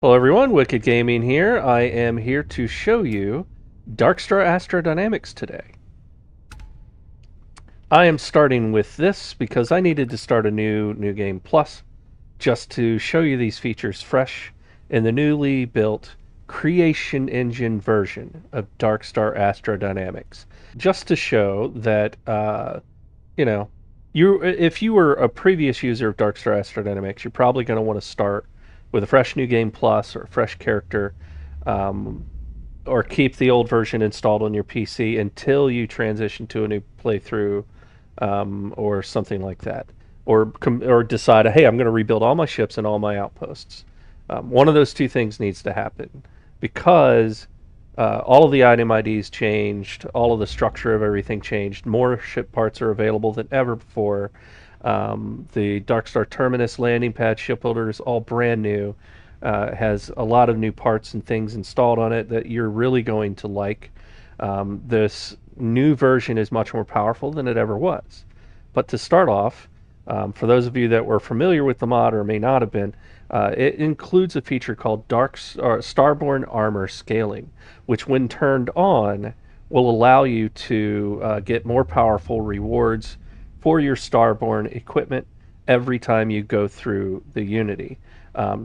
Hello everyone, Wicked Gaming here. I am here to show you DarkStar Astrodynamics today. I am starting with this because I needed to start a new game plus just to show you these features fresh in the newly built Creation Engine version of DarkStar Astrodynamics. Just to show that you know, if you were a previous user of Darkstar Astrodynamics, you're probably going to want to start with a fresh new game plus or a fresh character, um, or keep the old version installed on your PC until you transition to a new playthrough, or something like that, or decide, hey, I'm going to rebuild all my ships and all my outposts. One of those two things needs to happen because all of the item IDs changed, all of the structure of everything changed. More ship parts are available than ever before. The Darkstar Terminus landing pad ship builder is all brand new. Has a lot of new parts and things installed on it that you're really going to like. This new version is much more powerful than it ever was. But to start off, for those of you that were familiar with the mod or may not have been, it includes a feature called Starborn Armor Scaling, which, when turned on, will allow you to get more powerful rewards for your Starborn equipment every time you go through the Unity.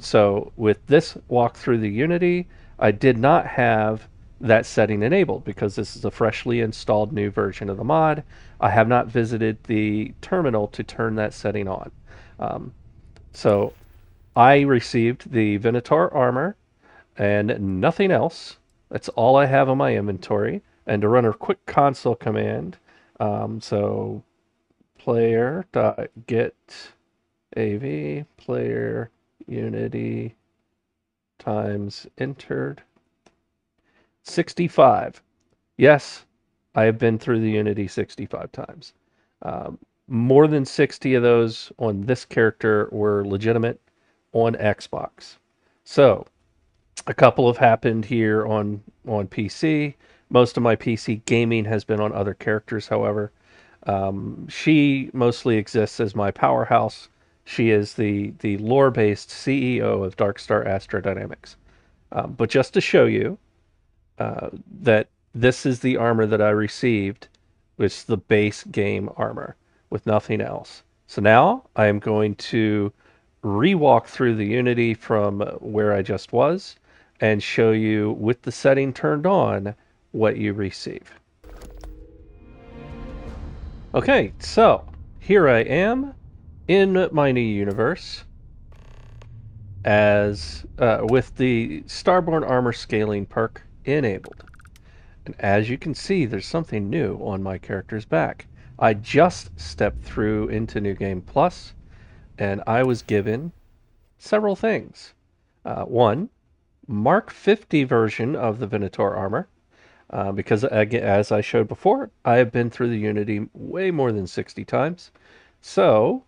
So with this walk through the Unity, I did not have that setting enabled because this is a freshly installed new version of the mod. I have not visited the terminal to turn that setting on. So I received the Venator armor and nothing else. That's all I have on my inventory. And to run a quick console command, so player dot get av player unity times entered 65. Yes, I have been through the Unity 65 times. More than 60 of those on this character were legitimate on Xbox. So a couple have happened here on PC. Most of my PC gaming has been on other characters, however. She mostly exists as my powerhouse. She is the lore-based CEO of Darkstar Astrodynamics. But just to show you that this is the armor that I received, it's the base game armor with nothing else. So now I am going to re-walk through the Unity from where I just was and show you, with the setting turned on, what you receive. Okay, so here I am in my new universe as with the Starborn Armor Scaling perk enabled. And as you can see, there's something new on my character's back. I just stepped through into New Game Plus, and I was given several things. One, Mark 50 version of the Venator armor, because as I showed before, I have been through the Unity way more than 60 times. So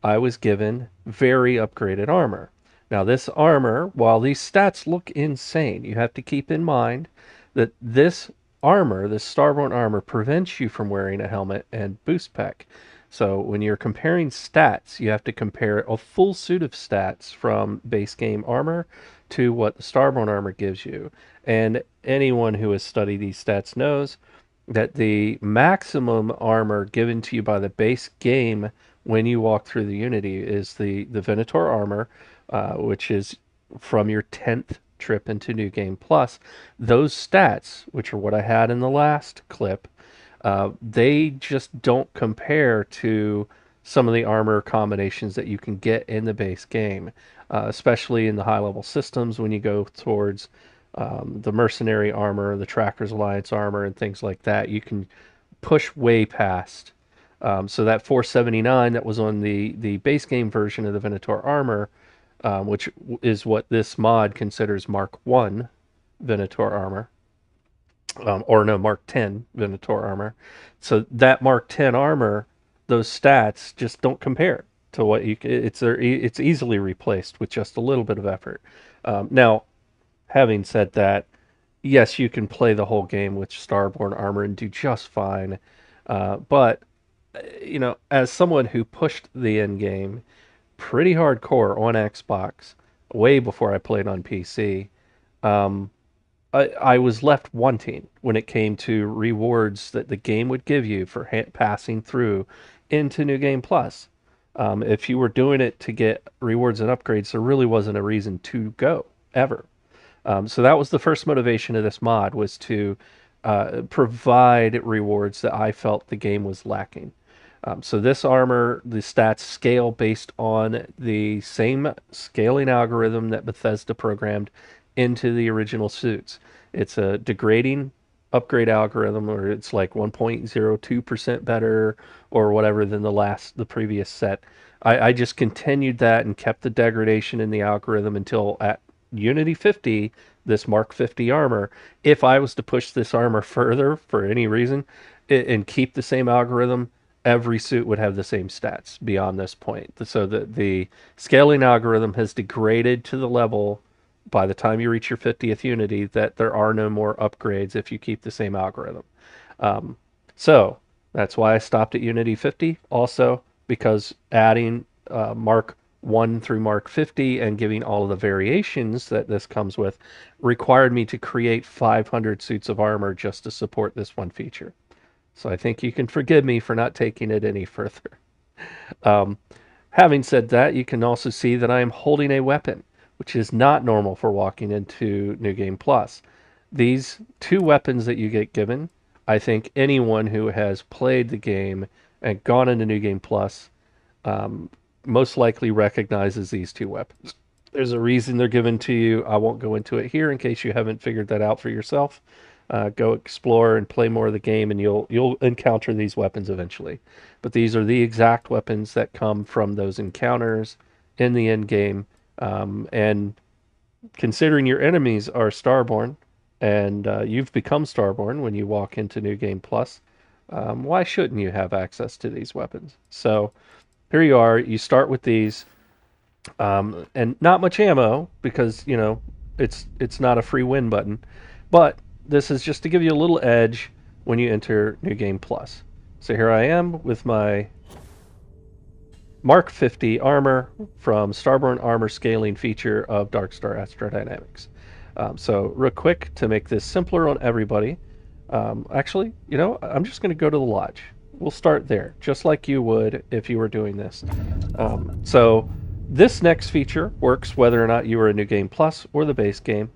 I was given very upgraded armor. Now, this armor, while these stats look insane, you have to keep in mind that this armor, this Starborn armor, prevents you from wearing a helmet and boost pack. So when you're comparing stats, you have to compare a full suit of stats from base game armor to what the Starborn armor gives you. And anyone who has studied these stats knows that the maximum armor given to you by the base game when you walk through the Unity is the Venator armor, which is from your 10th trip into New Game Plus. Those stats, which are what I had in the last clip, they just don't compare to some of the armor combinations that you can get in the base game, especially in the high level systems when you go towards the mercenary armor, the Trackers Alliance armor, and things like that. You can push way past. So that 479 that was on the base game version of the Venator armor, which is what this mod considers Mark 1 Venator armor, or no, Mark 10 Venator armor. So that Mark 10 armor, those stats just don't compare to what you. It's easily replaced with just a little bit of effort. Now, having said that, yes, you can play the whole game with Starborn armor and do just fine. But as someone who pushed the end game pretty hardcore on Xbox way before I played on PC. Um, I was left wanting when it came to rewards that the game would give you for passing through into New Game Plus. If you were doing it to get rewards and upgrades, there really wasn't a reason to go ever. So that was the first motivation of this mod, was to provide rewards that I felt the game was lacking. So this armor, the stats scale based on the same scaling algorithm that Bethesda programmed into the original suits. It's a degrading upgrade algorithm, or it's like 1.02% better or whatever than the previous set. I just continued that and kept the degradation in the algorithm until at Unity 50, this Mark 50 armor, if I was to push this armor further for any reason and keep the same algorithm, every suit would have the same stats beyond this point. So the scaling algorithm has degraded to the level by the time you reach your 50th Unity that there are no more upgrades if you keep the same algorithm. Um, so that's why I stopped at Unity 50. Also, because adding Mark 1 through Mark 50 and giving all of the variations that this comes with required me to create 500 suits of armor just to support this one feature. So I think you can forgive me for not taking it any further. Um, Having said that, you can also see that I am holding a weapon, which is not normal for walking into New Game Plus. These two weapons that you get given, I think anyone who has played the game and gone into New Game Plus um, most likely recognizes these two weapons. There's a reason they're given to you. I won't go into it here in case you haven't figured that out for yourself. Go explore and play more of the game, and you'll encounter these weapons eventually. But these are the exact weapons that come from those encounters in the end game. And considering your enemies are Starborn, and you've become Starborn when you walk into New Game Plus, why shouldn't you have access to these weapons? So here you are. You start with these, and not much ammo because it's not a free win button, but this is just to give you a little edge when you enter New Game Plus. So here I am with my Mark 50 armor from Starborn Armor Scaling feature of DarkStar Astrodynamics. So real quick, to make this simpler on everybody, actually, I'm just going to go to the lodge. We'll start there, just like you would if you were doing this. So this next feature works whether or not you are a New Game Plus or the base game.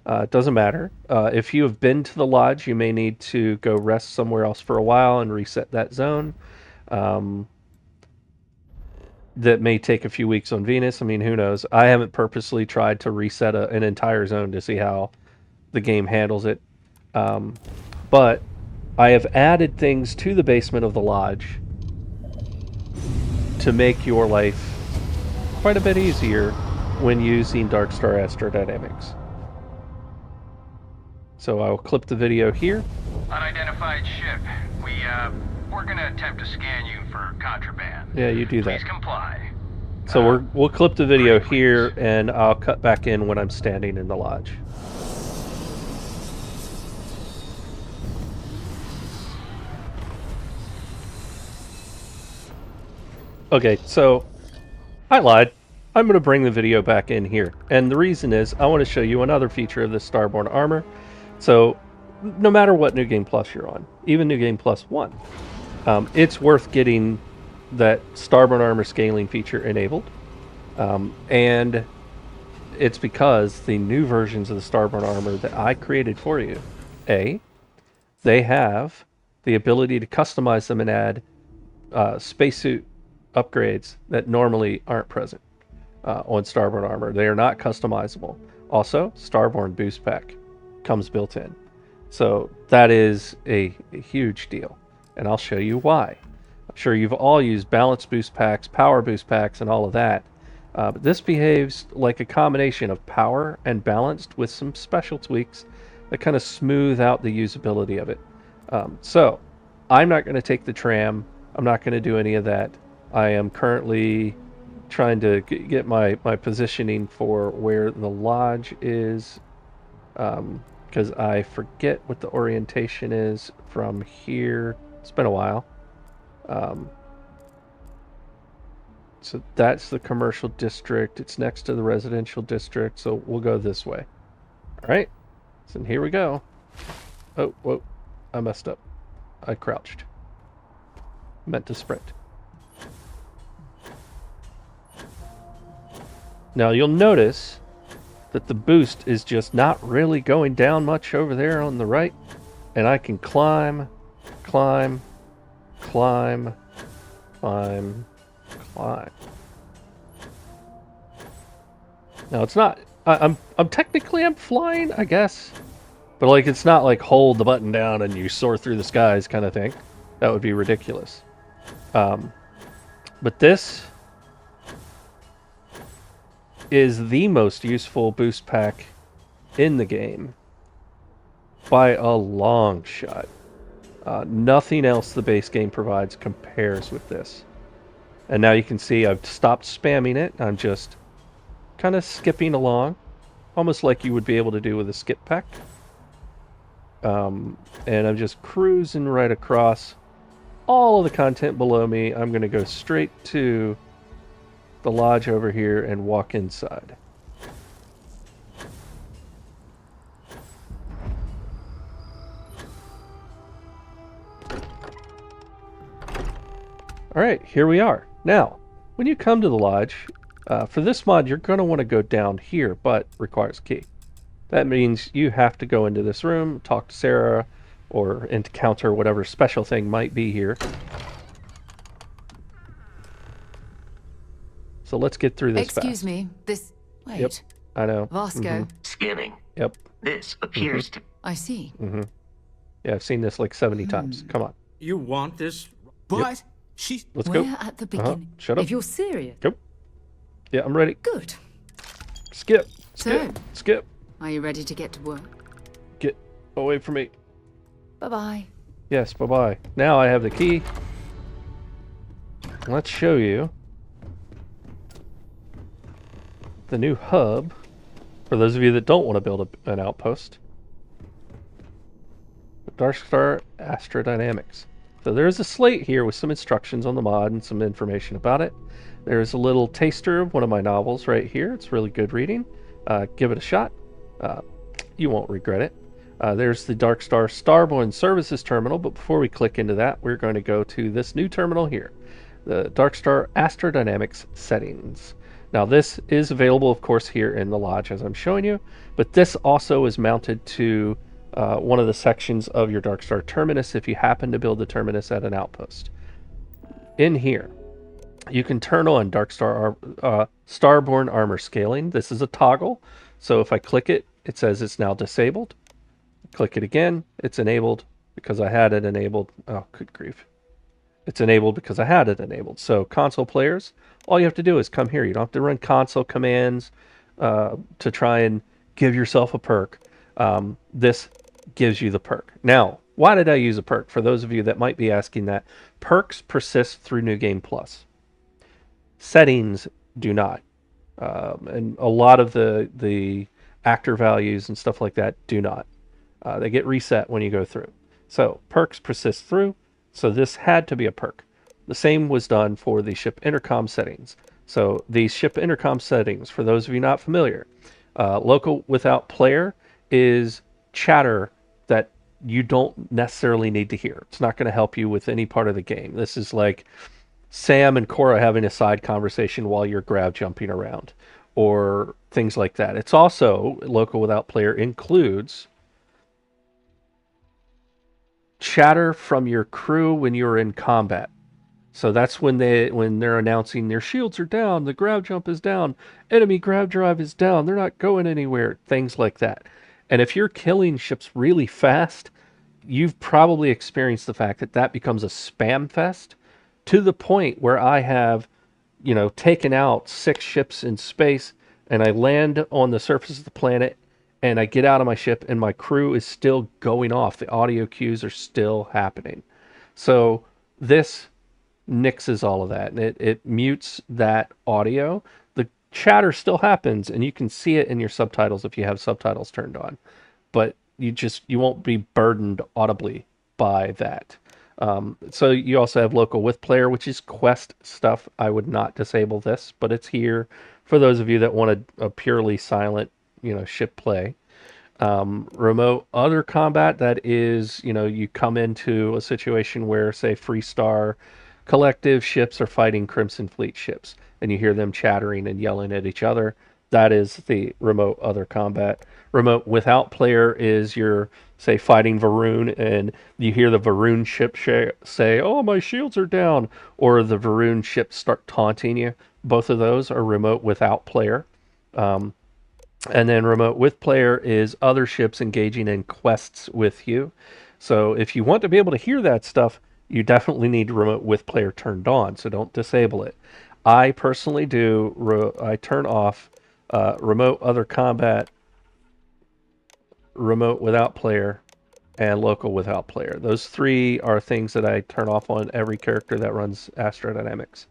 It doesn't matter. If you have been to the lodge, you may need to go rest somewhere else for a while and reset that zone. That may take a few weeks on Venus. I mean, who knows? I haven't purposely tried to reset an entire zone to see how the game handles it. But I have added things to the basement of the lodge to make your life quite a bit easier when using DarkStar Astrodynamics. So I will clip the video here. Unidentified ship. We're gonna attempt to scan you for contraband. Yeah, you do that. Please comply. So we'll clip the video here, and I'll cut back in when I'm standing in the lodge. Okay, so I lied. I'm going to bring the video back in here. And the reason is I want to show you another feature of this Starborn armor. So no matter what New Game Plus you're on, even New Game Plus 1, it's worth getting that Starborn armor scaling feature enabled. And it's because the new versions of the Starborn armor that I created for you, they have the ability to customize them and add spacesuit upgrades that normally aren't present on Starborn armor. They are not customizable. Also, Starborn boost pack comes built in. So that is a huge deal, and I'll show you why. I'm sure you've all used balance boost packs, power boost packs, and all of that. But this behaves like a combination of power and balanced with some special tweaks that kind of smooth out the usability of it. So I'm not going to take the tram. I'm not going to do any of that. I am currently trying to get my positioning for where the lodge is, because I forget what the orientation is from here. It's been a while. So that's the commercial district. It's next to the residential district, so we'll go this way. All right. So here we go. Oh, whoa. I messed up. I crouched. Meant to sprint. Now you'll notice that the boost is just not really going down much over there on the right. And I can climb, climb, climb, climb, climb. Now it's not. I'm technically I'm flying, I guess, but like it's not like hold the button down and you soar through the skies kind of thing. That would be ridiculous. But this is the most useful boost pack in the game by a long shot. Nothing else the base game provides compares with this. And now you can see I've stopped spamming it. I'm just kind of skipping along, almost like you would be able to do with a skip pack. And I'm just cruising right across all of the content below me. I'm going to go straight to the lodge over here and walk inside. All right, here we are. Now, when you come to the lodge, for this mod, you're going to want to go down here, but requires a key. That means you have to go into this room, talk to Sarah, or encounter whatever special thing might be here. So let's get through this Excuse fast. me, this... Wait. Yep, I know. Vasco. Scanning. Yep. This appears to... I see. Yeah, I've seen this like 70 times. Come on. You want this? But she's... Let's We're go. at the beginning. Shut up. If you're serious. Go. Yeah, I'm ready. Good. Skip. So, Skip. Skip. are you ready to get to work? Get away from me. Bye-bye. Yes, bye-bye. Now I have the key. Let's show you the new hub for those of you that don't want to build an outpost. DarkStar Astrodynamics. So there's a slate here with some instructions on the mod and some information about it. There's a little taster of one of my novels right here. It's really good reading. Give it a shot. You won't regret it. There's the DarkStar Starborn Services Terminal, but before we click into that, we're going to go to this new terminal here, the DarkStar Astrodynamics settings. Now this is available, of course, here in the lodge as I'm showing you, but this also is mounted to one of the sections of your DarkStar Terminus if you happen to build the Terminus at an outpost. In here, you can turn on DarkStar Starborn Armor Scaling. This is a toggle, so if I click it, it says it's now disabled. Click it again, it's enabled because I had it enabled. Oh, good grief. It's enabled because I had it enabled. So console players, all you have to do is come here. You don't have to run console commands to try and give yourself a perk. This gives you the perk. Now, why did I use a perk? For those of you that might be asking that, perks persist through New Game Plus. Settings do not. And a lot of the actor values and stuff like that do not. They get reset when you go through. So perks persist through. So this had to be a perk. The same was done for the ship intercom settings. So these ship intercom settings, for those of you not familiar, local without player is chatter that you don't necessarily need to hear. It's not going to help you with any part of the game. This is like Sam and Cora having a side conversation while you're grab jumping around or things like that. It's also, local without player includes chatter from your crew when you're in combat. So that's when they're announcing their shields are down, the grab jump is down, enemy grab drive is down, they're not going anywhere, things like that. And if you're killing ships really fast, you've probably experienced the fact that that becomes a spam fest to the point where I have, taken out 6 ships in space and I land on the surface of the planet and I get out of my ship and my crew is still going off. The audio cues are still happening. So this nixes all of that and it mutes that audio. The chatter still happens and you can see it in your subtitles if you have subtitles turned on, but you won't be burdened audibly by that. So you also have local with player, which is quest stuff. I would not disable this, but it's here for those of you that want a purely silent, ship play. Remote other combat, that is, you come into a situation where, say, Free Star Collective ships are fighting Crimson Fleet ships, and you hear them chattering and yelling at each other. That is the remote other combat. Remote without player is your, say, fighting Varun, and you hear the Varun ship say, "Oh, my shields are down," or the Varun ships start taunting you. Both of those are remote without player. Um, and then remote with player is other ships engaging in quests with you. So if you want to be able to hear that stuff, you definitely need remote with player turned on. So don't disable it. I personally do. I turn off remote other combat, remote without player, and local without player. Those three are things that I turn off on every character that runs Astrodynamics.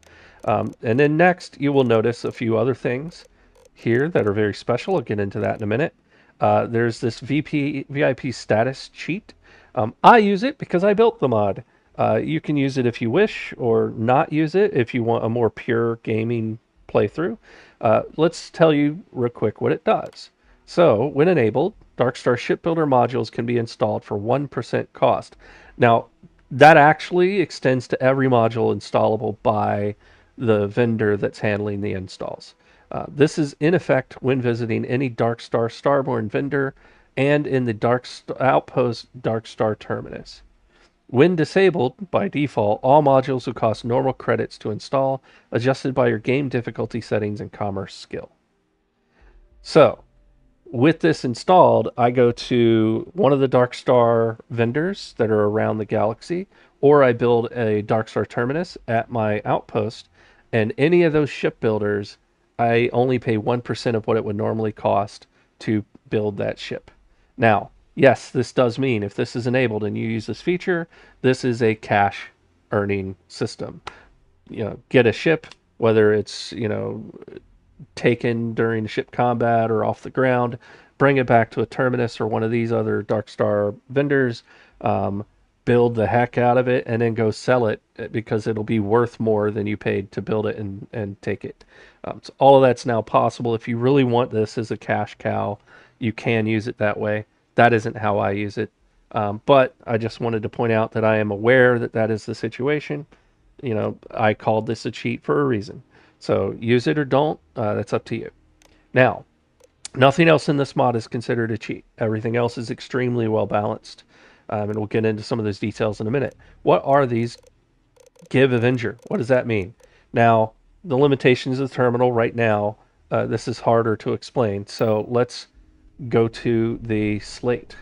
And then next, you will notice a few other things here that are very special. I'll get into that in a minute. There's this VIP status cheat. I use it because I built the mod. You can use it if you wish, or not use it if you want a more pure gaming playthrough. Let's tell you real quick what it does. So, when enabled, Darkstar Shipbuilder modules can be installed for 1% cost. Now, that actually extends to every module installable by the vendor that's handling the installs. This is in effect when visiting any Darkstar Starborn vendor and in the Outpost Darkstar Terminus. When disabled, by default, all modules will cost normal credits to install, adjusted by your game difficulty settings and commerce skill. So, with this installed, I go to one of the Darkstar vendors that are around the galaxy, or I build a Darkstar Terminus at my outpost, and any of those shipbuilders, I only pay 1% of what it would normally cost to build that ship. Now, yes, this does mean if this is enabled and you use this feature, this is a cash earning system. Get a ship, whether it's, taken during ship combat or off the ground, bring it back to a terminus or one of these other Darkstar vendors, um, build the heck out of it, and then go sell it because it'll be worth more than you paid to build it and take it. So all of that's now possible. If you really want this as a cash cow, you can use it that way. That isn't how I use it. But I just wanted to point out that I am aware that that is the situation. I called this a cheat for a reason. So use it or don't, that's up to you. Now, nothing else in this mod is considered a cheat. Everything else is extremely well balanced. And we'll get into some of those details in a minute. What are these Give Avenger? What does that mean? Now, the limitations of the terminal right now, this is harder to explain. So let's go to the slate.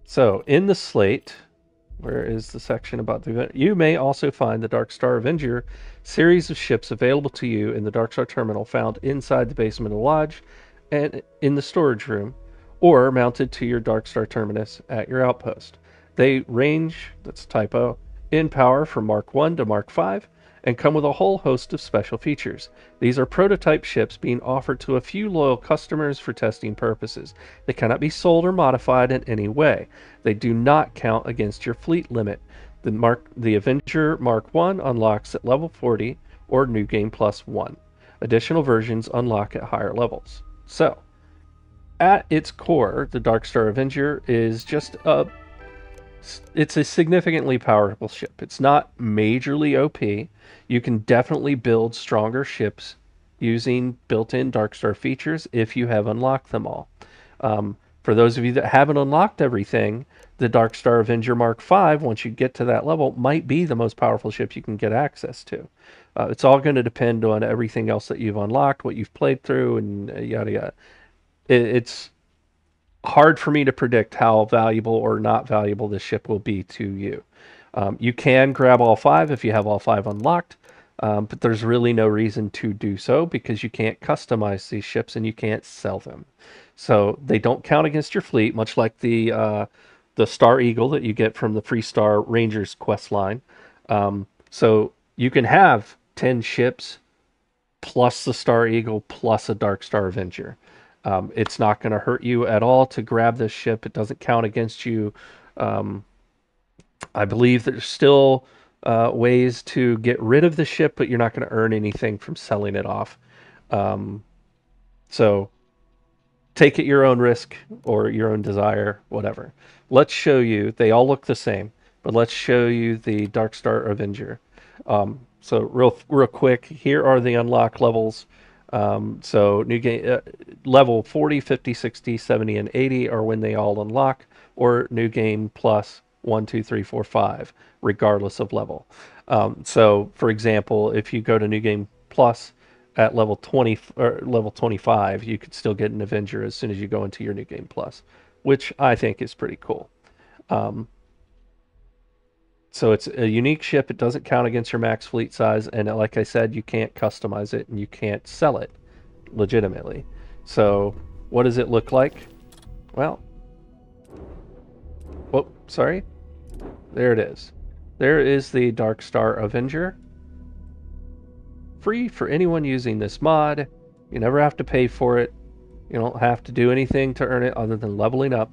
So in the slate, where is the section about the event? You may also find the Darkstar Avenger series of ships available to you in the Darkstar terminal found inside the basement of the lodge and in the storage room, or mounted to your Darkstar terminus at your outpost. They range, that's a typo, in power from Mark 1 to Mark 5 and come with a whole host of special features. These are prototype ships being offered to a few loyal customers for testing purposes. They cannot be sold or modified in any way. They do not count against your fleet limit. The Avenger Mark 1 unlocks at level 40 or New Game Plus 1. Additional versions unlock at higher levels. So, at its core, the Darkstar Avenger is just it's a significantly powerful ship. It's not majorly OP. You can definitely build stronger ships using built-in Darkstar features if you have unlocked them all. For those of you that haven't unlocked everything, the Darkstar Avenger Mark V, once you get to that level, might be the most powerful ship you can get access to. It's all going to depend on everything else that you've unlocked, what you've played through, and yada yada. It's hard for me to predict how valuable or not valuable this ship will be to you. You can grab all five if you have all five unlocked, but there's really no reason to do so because you can't customize these ships and you can't sell them. So they don't count against your fleet, much like the Star Eagle that you get from the Free Star Rangers quest line. So you can have 10 ships plus the Star Eagle plus a Darkstar Avenger. It's not going to hurt you at all to grab this ship. It doesn't count against you I believe there's still ways to get rid of the ship, but you're not going to earn anything from selling it off. So take it your own risk or your own desire, whatever. Let's show you. They all look the same, but let's show you the Darkstar Avenger. So real quick, here are the unlock levels. So new game level 40, 50, 60, 70, and 80 are when they all unlock, or new game plus 1, 2, 3, 4, 5, regardless of level. So for example, if you go to new game plus at level 20 or level 25, you could still get an Avenger as soon as you go into your new game plus, which I think is pretty cool. So it's a unique ship. It doesn't count against your max fleet size, and like I said, you can't customize it and you can't sell it legitimately. So what does it look like? Well, oh, sorry. There it is. There is the Darkstar Avenger. Free for anyone using this mod. You never have to pay for it. You don't have to do anything to earn it other than leveling up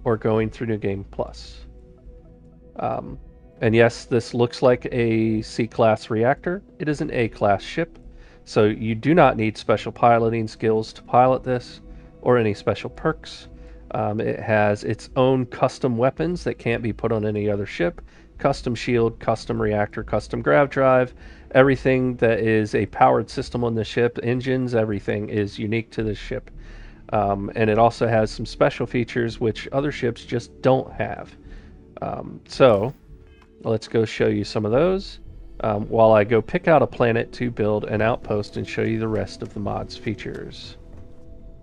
or going through New Game Plus. And yes, this looks like a C-class reactor. It is an A-class ship, so you do not need special piloting skills to pilot this or any special perks. It has its own custom weapons that can't be put on any other ship. Custom shield, custom reactor, custom grav drive. Everything that is a powered system on the ship, engines, everything is unique to this ship. And it also has some special features which other ships just don't have. So let's go show you some of those while I go pick out a planet to build an outpost and show you the rest of the mod's features.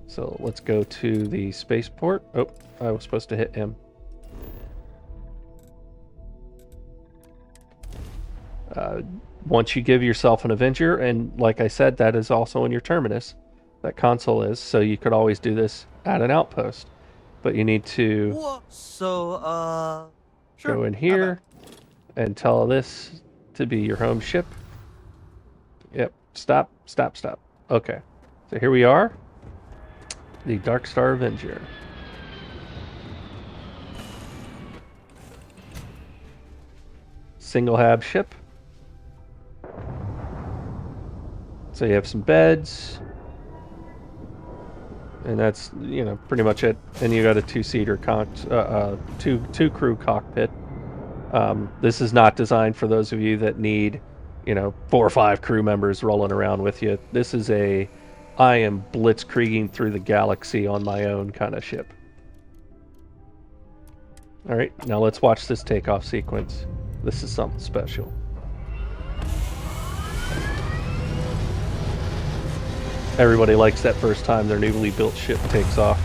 So let's go to the spaceport. Oh, I was supposed to hit M. Once you give yourself an Avenger, and like I said, that is also in your Terminus. That console is, so you could always do this at an outpost. But you need to go in here and tell this to be your home ship. Yep, stop. Okay, so here we are. The Darkstar Avenger. Single hab ship. So you have some beds. And that's, pretty much it. And you got a two-seater two crew cockpit. This is not designed for those of you that need, 4 or 5 crew members rolling around with you. This is I am blitzkrieging through the galaxy on my own kind of ship. All right, now let's watch this takeoff sequence. This is something special. Everybody likes that first time their newly built ship takes off.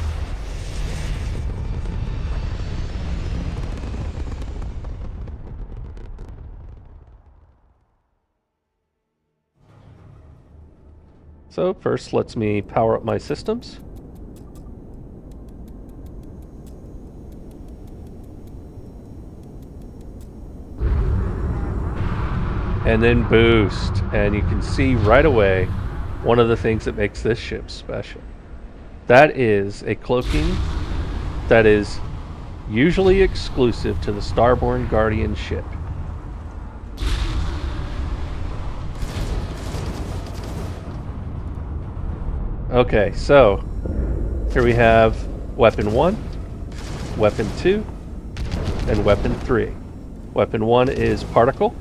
So first, let me power up my systems. And then boost. And you can see right away one of the things that makes this ship special. That is a cloaking that is usually exclusive to the Starborn Guardian ship. Okay, so here we have Weapon 1, Weapon 2, and Weapon 3. Weapon 1 is Particle.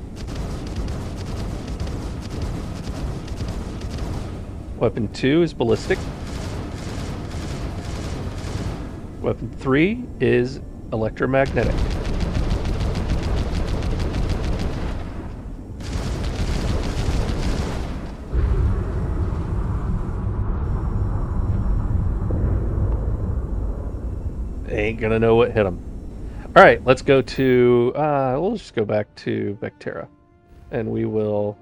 Weapon 2 is Ballistic. Weapon 3 is Electromagnetic. Ain't gonna know what hit them. All right, let's go to, we'll just go back to Vectera. And we will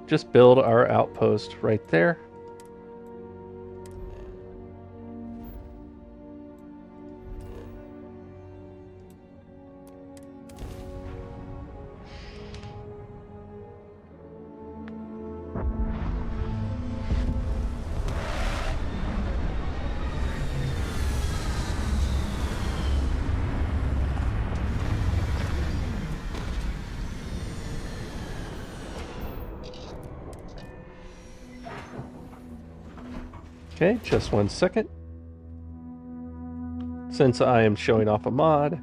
just build our outpost right there. Okay, just 1 second. Since I am showing off a mod,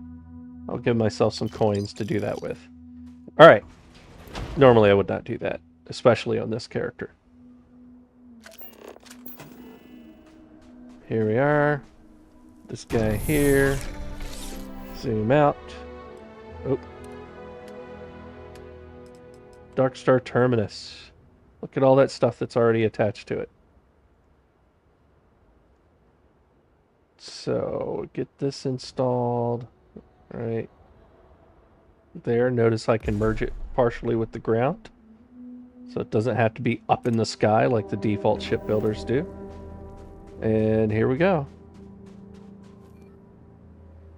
I'll give myself some coins to do that with. Alright. Normally I would not do that, especially on this character. Here we are. This guy here. Zoom out. Oh. DarkStar Terminus. Look at all that stuff that's already attached to it. So, get this installed. Right there. Notice I can merge it partially with the ground. So it doesn't have to be up in the sky like the default ship builders do. And here we go.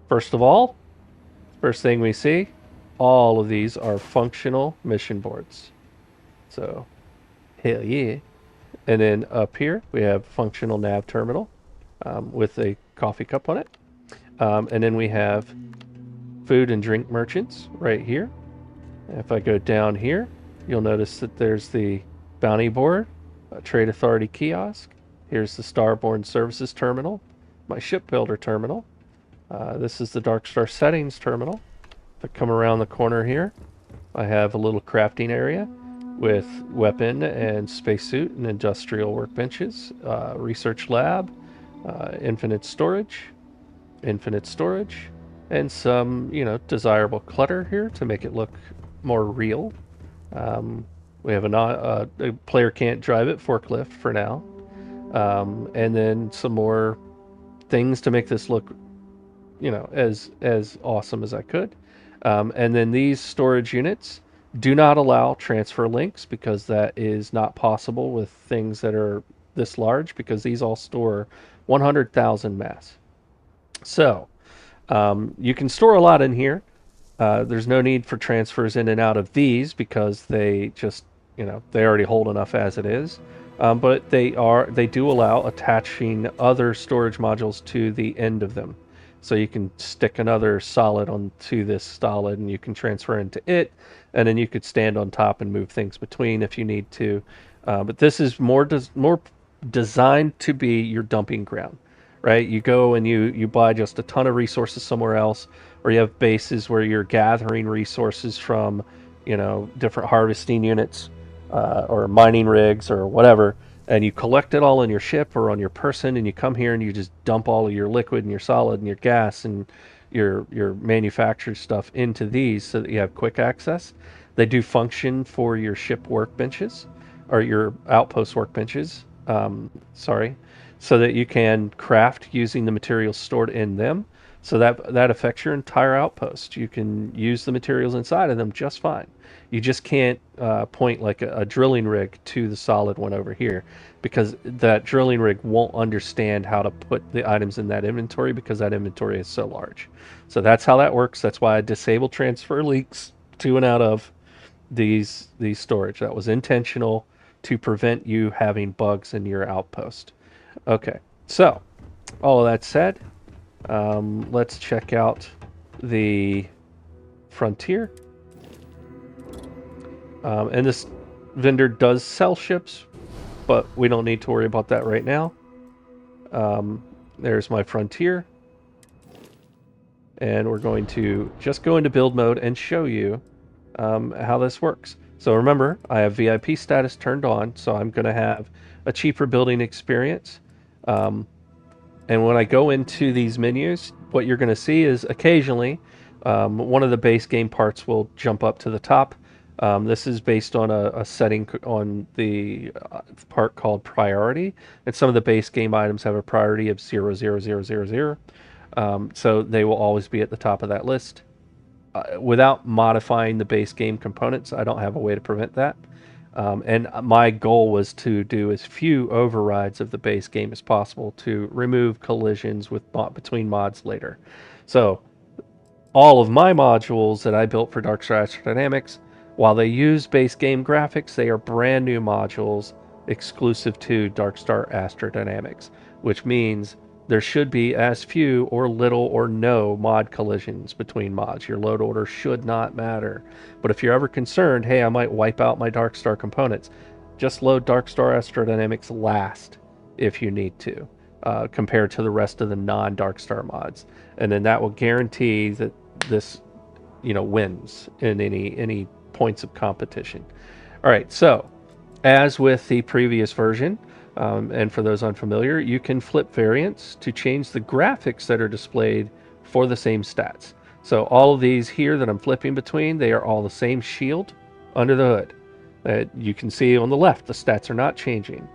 First of all, first thing we see, all of these are functional mission boards. So, hell yeah. And then up here, we have functional nav terminal with a coffee cup on it. And then we have food and drink merchants right here. If I go down here, you'll notice that there's the bounty board, a trade authority kiosk. Here's the Starborn Services Terminal, my shipbuilder terminal. This is the Darkstar Settings Terminal. If I come around the corner here, I have a little crafting area with weapon and spacesuit and industrial workbenches, research lab, infinite storage, and some, desirable clutter here to make it look more real. We have a player can't drive it forklift for now. And then some more things to make this look, as awesome as I could. And then these storage units do not allow transfer links because that is not possible with things that are this large because these all store 100,000 mass. So you can store a lot in here. There's no need for transfers in and out of these because they just, they already hold enough as it is. But they do allow attaching other storage modules to the end of them. So you can stick another solid onto this solid and you can transfer into it, and then you could stand on top and move things between if you need to. But this is more designed to be your dumping ground, right? You go and you buy just a ton of resources somewhere else, or you have bases where you're gathering resources from, different harvesting units or mining rigs or whatever, and you collect it all in your ship or on your person, and you come here and you just dump all of your liquid and your solid and your gas and your manufactured stuff into these so that you have quick access. They do function for your ship workbenches or your outpost workbenches. So that you can craft using the materials stored in them. So that affects your entire outpost. You can use the materials inside of them just fine. You just can't point like a drilling rig to the solid one over here because that drilling rig won't understand how to put the items in that inventory because that inventory is so large. So that's how that works. That's why I disable transfer leaks to and out of these storage. That was intentional to prevent you having bugs in your outpost. Okay, so all of that said, let's check out the frontier. And this vendor does sell ships, but we don't need to worry about that right now. There's my frontier. And we're going to just go into build mode and show you how this works. So remember, I have VIP status turned on, so I'm going to have a cheaper building experience. And when I go into these menus, what you're going to see is occasionally one of the base game parts will jump up to the top. This is based on a setting on the part called priority, and some of the base game items have a priority of 0, 0, 0, 0, 0. So they will always be at the top of that list. Without modifying the base game components, I don't have a way to prevent that. And my goal was to do as few overrides of the base game as possible to remove collisions between mods later. So all of my modules that I built for DarkStar Astrodynamics, while they use base game graphics, they are brand new modules exclusive to DarkStar Astrodynamics, which means there should be as few or little or no mod collisions between mods. Your load order should not matter. But if you're ever concerned, hey, I might wipe out my DarkStar components, just load DarkStar Astrodynamics last. if you need to, compared to the rest of the non-Darkstar mods. And then that will guarantee that this, wins in any points of competition. All right, so as with the previous version, and for those unfamiliar, you can flip variants to change the graphics that are displayed for the same stats. So all of these here that I'm flipping between, they are all the same shield under the hood. You can see on the left, the stats are not changing,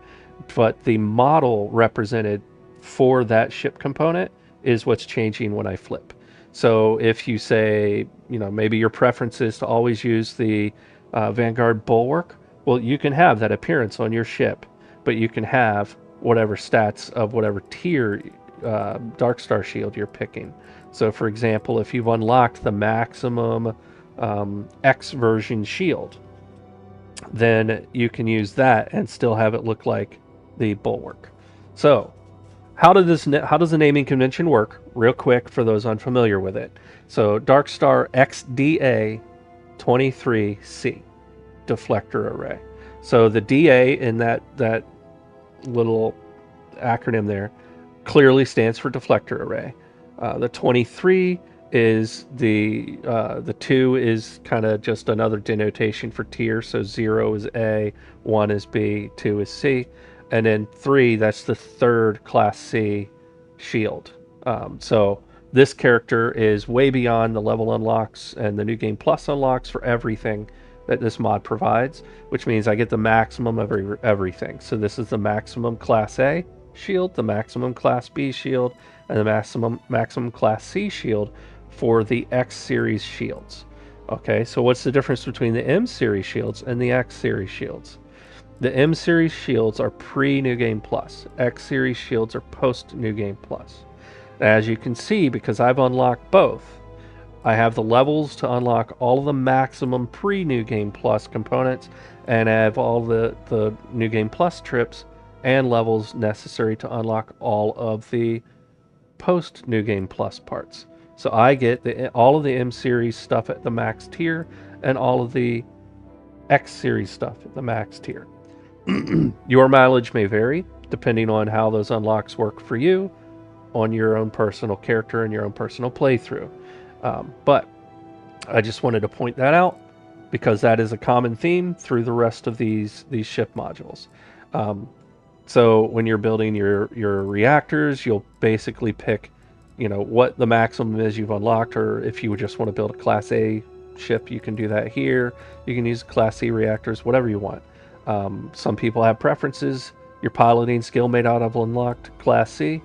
but the model represented for that ship component is what's changing when I flip. So if you say, maybe your preference is to always use the Vanguard Bulwark, well, you can have that appearance on your ship, but you can have whatever stats of whatever tier Darkstar shield you're picking. So, for example, if you've unlocked the maximum X version shield, then you can use that and still have it look like the Bulwark. So, how does the naming convention work? Real quick for those unfamiliar with it. So, Darkstar XDA 23C deflector array. So the DA in that little acronym there clearly stands for deflector array. The 23 is the 2 is kind of just another denotation for tier. So 0 is A, 1 is B, 2 is C, and then 3, that's the third class C shield. So this character is way beyond the level unlocks and the New Game Plus unlocks for everything that this mod provides, which means I get the maximum of everything. So this is the maximum Class A shield, the maximum Class B shield, and the maximum Class C shield for the X series shields. Okay, so what's the difference between the M series shields and the X series shields? The M series shields are pre-New Game Plus. X series shields are post-New Game Plus. As you can see, because I've unlocked both, I have the levels to unlock all of the maximum pre-New Game Plus components, and I have all the New Game Plus trips and levels necessary to unlock all of the post-New Game Plus parts. So I get all of the M series stuff at the max tier, and all of the X series stuff at the max tier. Your mileage may vary depending on how those unlocks work for you on your own personal character and your own personal playthrough. But I just wanted to point that out because that is a common theme through the rest of these ship modules. So when you're building your reactors, you'll basically pick, what the maximum is you've unlocked, or if you just want to build a Class A ship, you can do that here. You can use Class C reactors, whatever you want. Some people have preferences. Your piloting skill may not have unlocked Class C,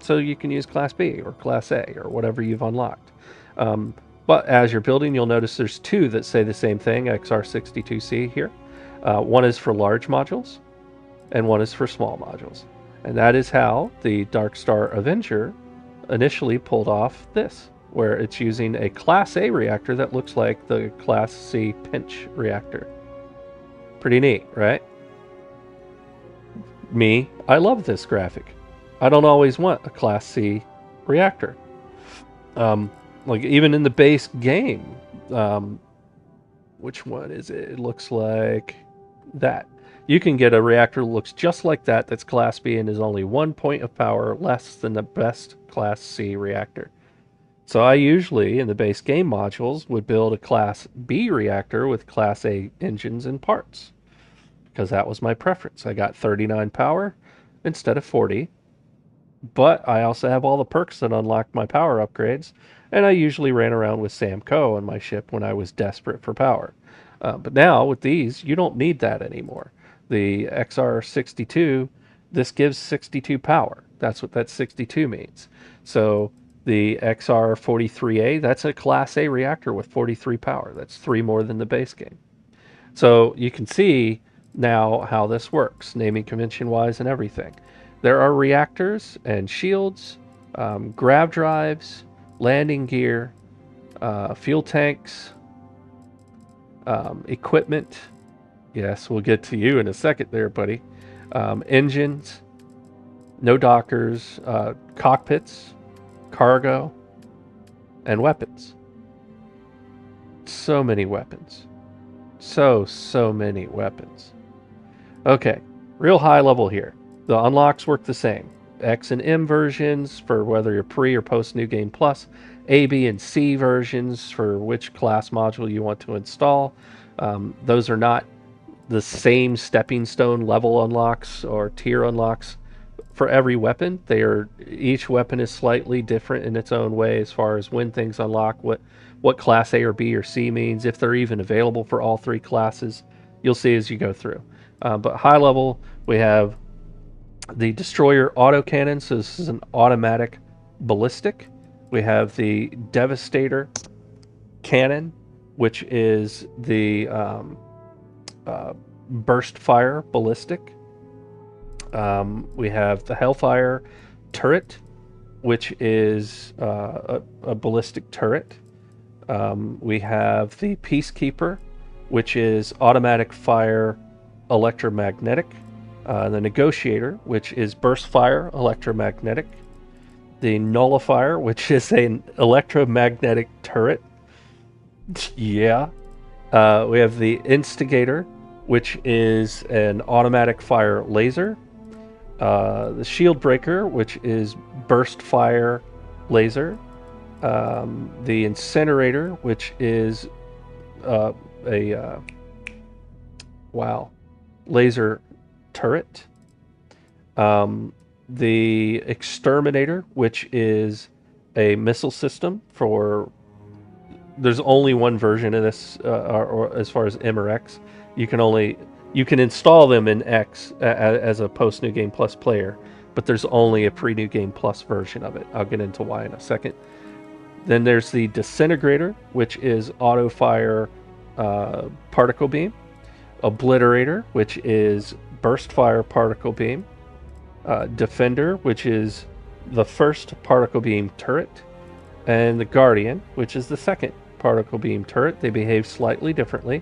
so you can use Class B or Class A or whatever you've unlocked. But as you're building, you'll notice there's 2 that say the same thing, XR62C here. One is for large modules, and one is for small modules. And that is how the Darkstar Avenger initially pulled off this, where it's using a Class A reactor that looks like the Class C pinch reactor. Pretty neat, right? I love this graphic. I don't always want a Class C reactor. Like even in the base game, which one is it? It looks like that. You can get a reactor that looks just like that, that's Class B and is only 1 point of power less than the best Class C reactor. So I usually, in the base game modules, would build a Class B reactor with Class A engines and parts, because that was my preference. I got 39 power instead of 40, but I also have all the perks that unlocked my power upgrades, and I usually ran around with Sam Coe on my ship when I was desperate for power. But now, with these, you don't need that anymore. The XR62, this gives 62 power. That's what that 62 means. So the XR43A, that's a Class A reactor with 43 power. That's 3 more than the base game. So you can see now how this works, naming convention-wise and everything. There are reactors and shields, grav drives, landing gear, fuel tanks, equipment. Yes, we'll get to you in a second there, buddy. Engines, no dockers, cockpits, cargo, and weapons. So many weapons. So many weapons. Okay, real high level here. The unlocks work the same. X and M versions for whether you're pre or post New Game Plus. A, B, and C versions for which class module you want to install. Those are not the same stepping stone level unlocks or tier unlocks for every weapon. Each weapon is slightly different in its own way as far as when things unlock, what class A or B or C means, if they're even available for all three classes. You'll see as you go through. But high level, we have the destroyer autocannon, so this is an automatic ballistic. We have the devastator cannon, which is the burst fire ballistic. We have the hellfire turret, which is a ballistic turret. We have the peacekeeper, which is automatic fire electromagnetic. The negotiator, which is burst fire electromagnetic. The nullifier, which is an electromagnetic turret. Yeah. We have the instigator, which is an automatic fire laser. The shield breaker, which is burst fire laser. The incinerator, which is laser turret. The exterminator, which is a missile system for. There's only one version of this, or as far as M or X, you can install them in X as a post New Game Plus player, but there's only a pre New Game Plus version of it. I'll get into why in a second. Then there's the disintegrator, which is auto fire particle beam. Obliterator, which is burst fire particle beam. Defender, which is the first particle beam turret. And the Guardian, which is the second particle beam turret. They behave slightly differently.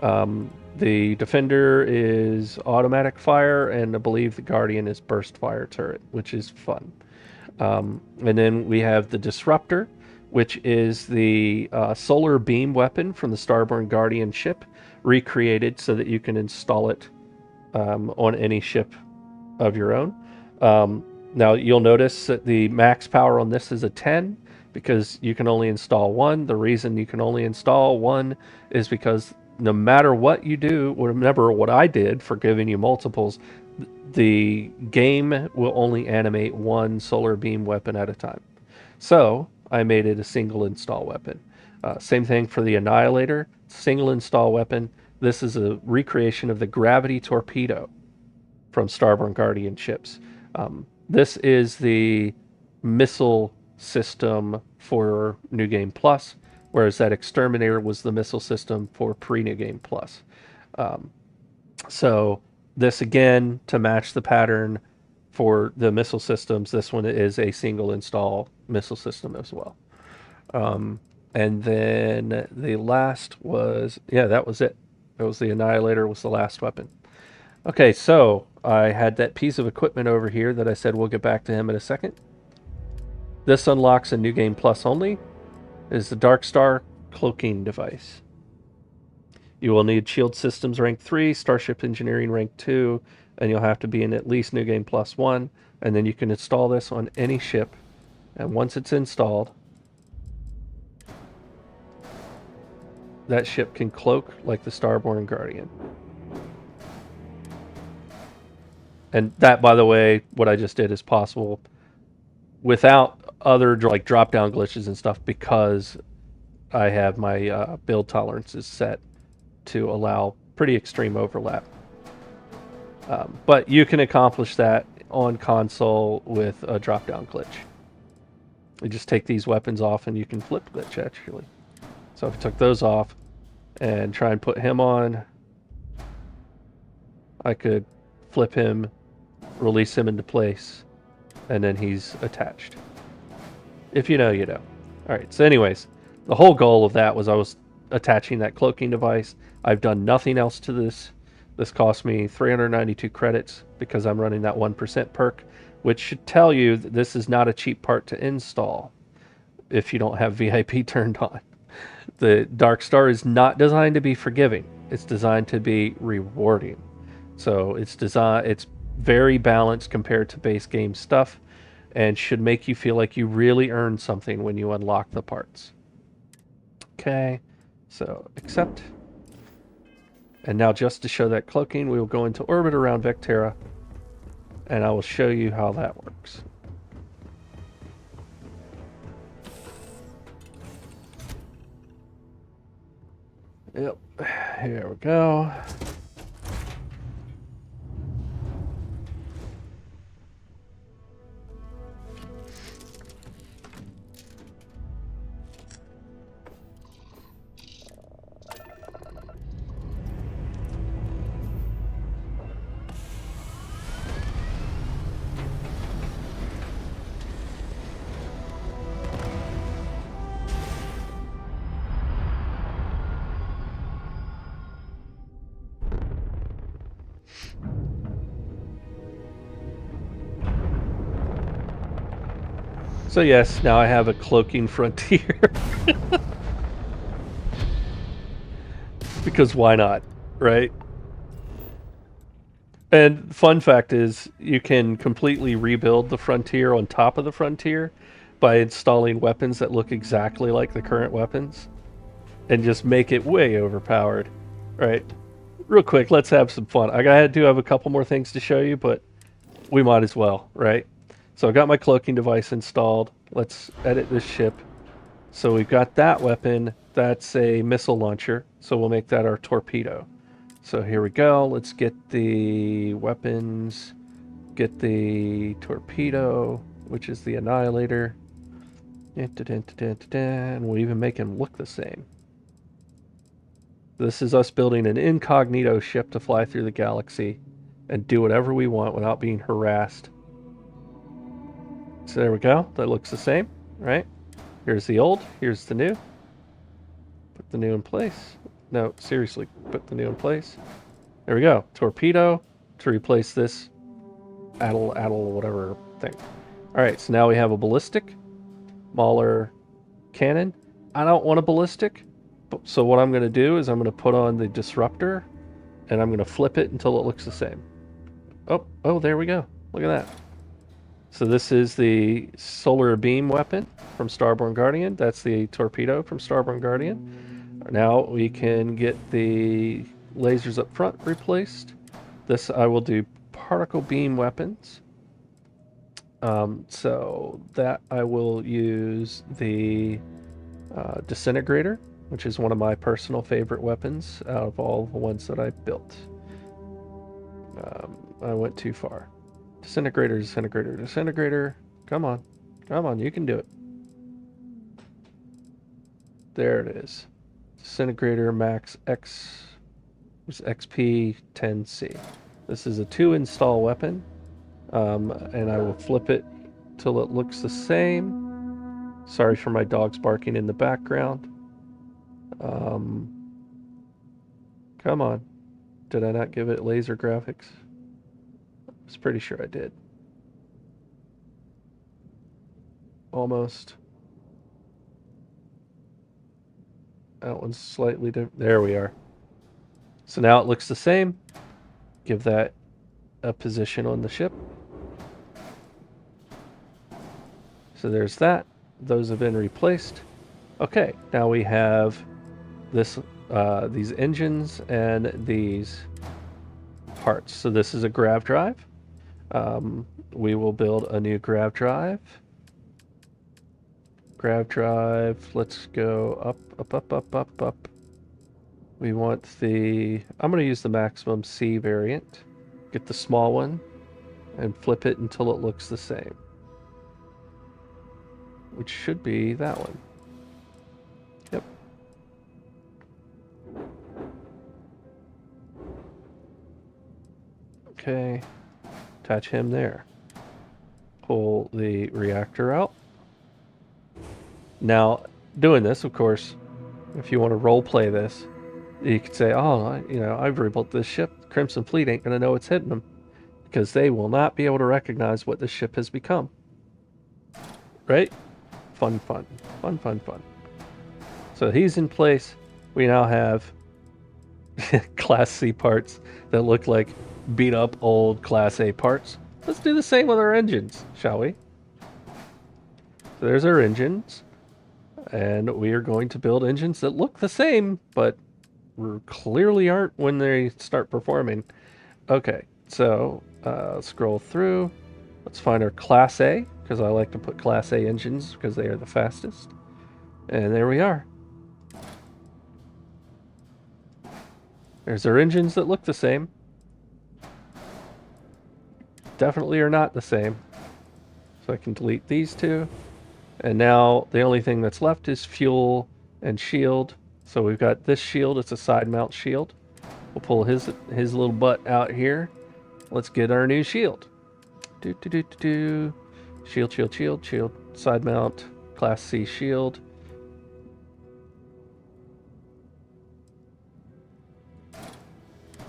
The Defender is automatic fire, and I believe the Guardian is burst fire turret, which is fun. And then we have the Disruptor, which is the solar beam weapon from the Starborn Guardian ship, recreated so that you can install it on any ship of your own. Now you'll notice that the max power on this is a 10 because you can only install one. The reason you can only install one is because no matter what you do, remember what I did for giving you multiples, the game will only animate one solar beam weapon at a time. So I made it a single install weapon. Same thing for the Annihilator, single install weapon. This is a recreation of the gravity torpedo from Starborn Guardian ships. This is the missile system for New Game Plus, whereas that Exterminator was the missile system for pre-New Game Plus. So this, again, to match the pattern for the missile systems, this one is a single install missile system as well. And then the last was, that was it. That was the Annihilator, was the last weapon. Okay, so I had that piece of equipment over here that I said we'll get back to him in a second. This unlocks a New Game Plus only. It is the Darkstar cloaking device. You will need Shield Systems rank 3, Starship Engineering rank 2, and you'll have to be in at least New Game Plus 1, and then you can install this on any ship. And once it's installed, that ship can cloak like the Starborn Guardian. And that, by the way, what I just did is possible without other like drop-down glitches and stuff because I have my build tolerances set to allow pretty extreme overlap. But you can accomplish that on console with a drop-down glitch. You just take these weapons off and you can flip glitch, actually. So if I took those off and try and put him on, I could flip him, release him into place, and then he's attached. If you know, you know. Alright, so anyways, the whole goal of that was I was attaching that cloaking device. I've done nothing else to this. This cost me 392 credits because I'm running that 1% perk, which should tell you that this is not a cheap part to install if you don't have VIP turned on. The Darkstar is not designed to be forgiving. It's designed to be rewarding. So it's very balanced compared to base game stuff, and should make you feel like you really earned something when you unlock the parts. Okay, so accept. And now just to show that cloaking, we will go into orbit around Vectera, and I will show you how that works. Yep, here we go. So yes, now I have a cloaking frontier. Because why not, right? And fun fact is, you can completely rebuild the frontier on top of the frontier by installing weapons that look exactly like the current weapons and just make it way overpowered, right? Real quick, let's have some fun. I do have a couple more things to show you, but we might as well, right? So I got my cloaking device installed. Let's edit this ship. So we've got that weapon. That's a missile launcher. So we'll make that our torpedo. So here we go. Let's get the weapons. Get the torpedo, which is the annihilator. And we'll even make him look the same. This is us building an incognito ship to fly through the galaxy and do whatever we want without being harassed. So there we go. That looks the same, right? Here's the old. Here's the new. Put the new in place. No, seriously, put the new in place. There we go. Torpedo to replace this Addle, whatever thing. All right, so now we have a ballistic. Mauler cannon. I don't want a ballistic. So what I'm going to do is I'm going to put on the disruptor, and I'm going to flip it until it looks the same. Oh, there we go. Look at that. So this is the solar beam weapon from Starborn Guardian. That's the torpedo from Starborn Guardian. Now we can get the lasers up front replaced. This I will do particle beam weapons. So that I will use the disintegrator, which is one of my personal favorite weapons out of all the ones that I built. I went too far. Disintegrator, disintegrator, disintegrator. Come on, you can do it. There it is. Disintegrator max X is XP 10C. This is a 2 install weapon, and I will flip it till it looks the same. Sorry for my dogs barking in the background. Come on. Did I not give it laser graphics? I was pretty sure I did. Almost. That one's slightly different. There we are. So now it looks the same. Give that a position on the ship. So there's that. Those have been replaced. Okay, now we have this, these engines and these parts. So this is a grav drive. We will build a new grav drive. Grav drive, let's go up. We want the, I'm going to use the maximum C variant. Get the small one and flip it until it looks the same. Which should be that one. Yep. Okay. Attach him there. Pull the reactor out. Now, doing this, of course, if you want to role play this, you could say, oh, I've rebuilt this ship. The Crimson Fleet ain't going to know it's hitting them because they will not be able to recognize what this ship has become. Right? Fun. So he's in place. We now have Class C parts that look like beat up old Class A parts. Let's do the same with our engines, shall we? So there's our engines. And we are going to build engines that look the same, but clearly aren't when they start performing. Okay, so scroll through. Let's find our Class A, because I like to put Class A engines because they are the fastest. And there we are. There's our engines that look the same. Definitely are not the same. So I can delete these two. And now the only thing that's left is fuel and shield. So we've got this shield. It's a side mount shield. We'll pull his little butt out here. Let's get our new shield. Shield, shield, shield, shield. Side mount, Class C shield.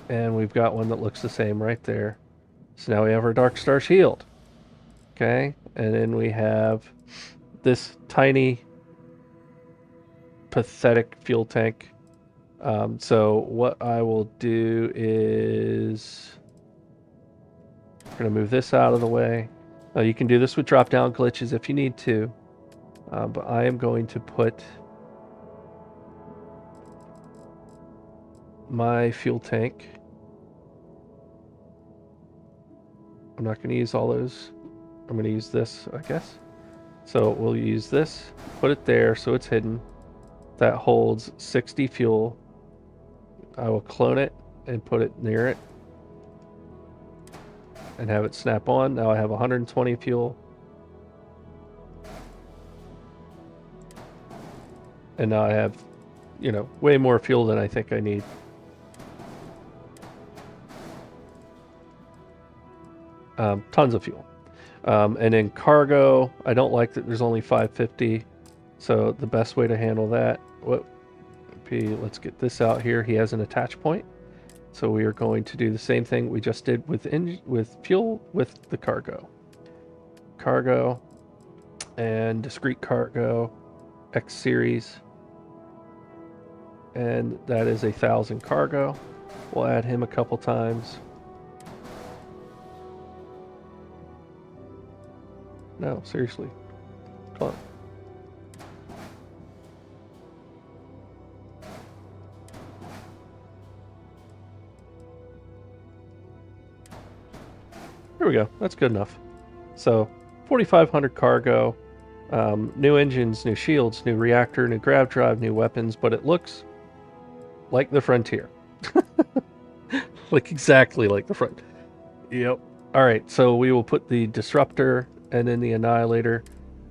And we've got one that looks the same right there. So now we have our Darkstar shield. Okay, and then we have this tiny, pathetic fuel tank. So what I will do is I'm going to move this out of the way. You can do this with drop-down glitches if you need to. But I am going to put my fuel tank. I'm not going to use all those. I'm going to use this, I guess. So we'll use this, put it there so it's hidden. That holds 60 fuel. I will clone it and put it near it and have it snap on. Now I have 120 fuel. And now I have, way more fuel than I think I need. Tons of fuel. And in cargo, I don't like that there's only 550. So the best way to handle that, let's get this out here. He has an attach point. So we are going to do the same thing we just did with fuel with the cargo. Cargo and discrete cargo, X series. And that is 1,000 cargo. We'll add him a couple times. No, seriously. Come on. There we go. That's good enough. So, 4,500 cargo, new engines, new shields, new reactor, new grav drive, new weapons, but it looks like the Frontier. Like exactly like the front. Yep. All right, so we will put the disruptor and then the annihilator,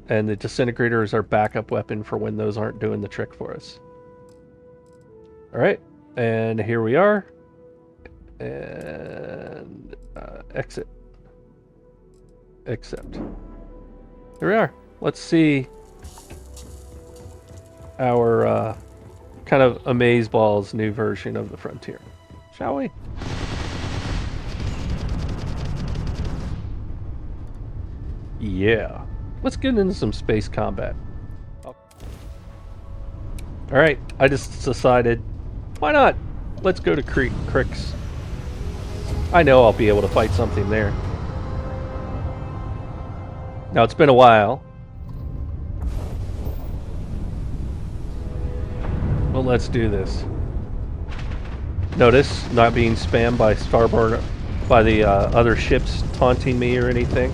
and the disintegrator is our backup weapon for when those aren't doing the trick for us. All right, and here we are. And exit. Accept. Here we are. Let's see our kind of amazeballs new version of the Frontier, shall we? Yeah. Let's get into some space combat. Alright, I just decided, why not? Let's go to Crix. I know I'll be able to fight something there. Now, it's been a while. Well, let's do this. Notice, not being spammed by starboard, by the other ships taunting me or anything.